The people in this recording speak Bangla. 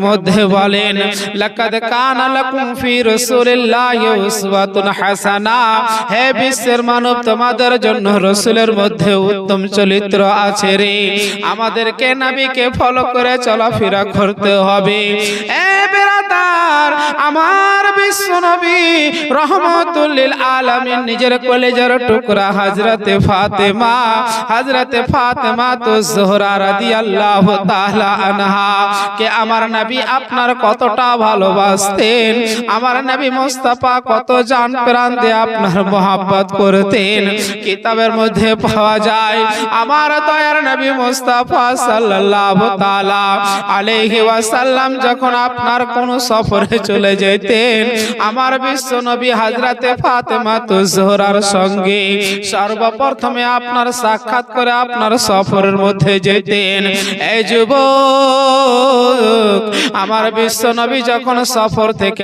মধ্যে বলেন লাকাদ কানা লাকুম ফি রাসূলিল্লাহি উসওয়াতুন হাসানা, হে বিশ্বের মানব তোমাদের জন্য রাসূলের মধ্যে উত্তম চরিত্র আছে রে। আমাদেরকে নবীকে ফলো করে চলাফেরা করতে হবে। এ বিরাদার, আমার বিশ্ব নবী রহমাতুল লিল আলামিন নিজের কলেজার টুকরা হযরতে ফাতেমা তো জোহরা রাদিয়াল্লাহু তাআলা আনহা কে আমার নবী আপনার কতটা ভালোবাসতেন, আমার নবী মুস্তাফা কত জান প্রাণ দিয়ে আপনার মোহাব্বত করতেন। কিতাবের মধ্যে পাওয়া যায় আমার দয়ার নবী মুস্তাফা সাল্লাল্লাহু তাআলা আলাইহি ওয়াসাল্লাম যখন আপনার কোন সফরে চলে যেতেন, আমার বিশ্ব নবী হযরতে ফাতেমা তো জোহরার সঙ্গে সর্বপ্রথমে আপনার সাক্ষাৎ করে আপনার সফরের মধ্যে যেতেন। এই যুবক, আমার বিশ্ব নবী যখন সফর থেকে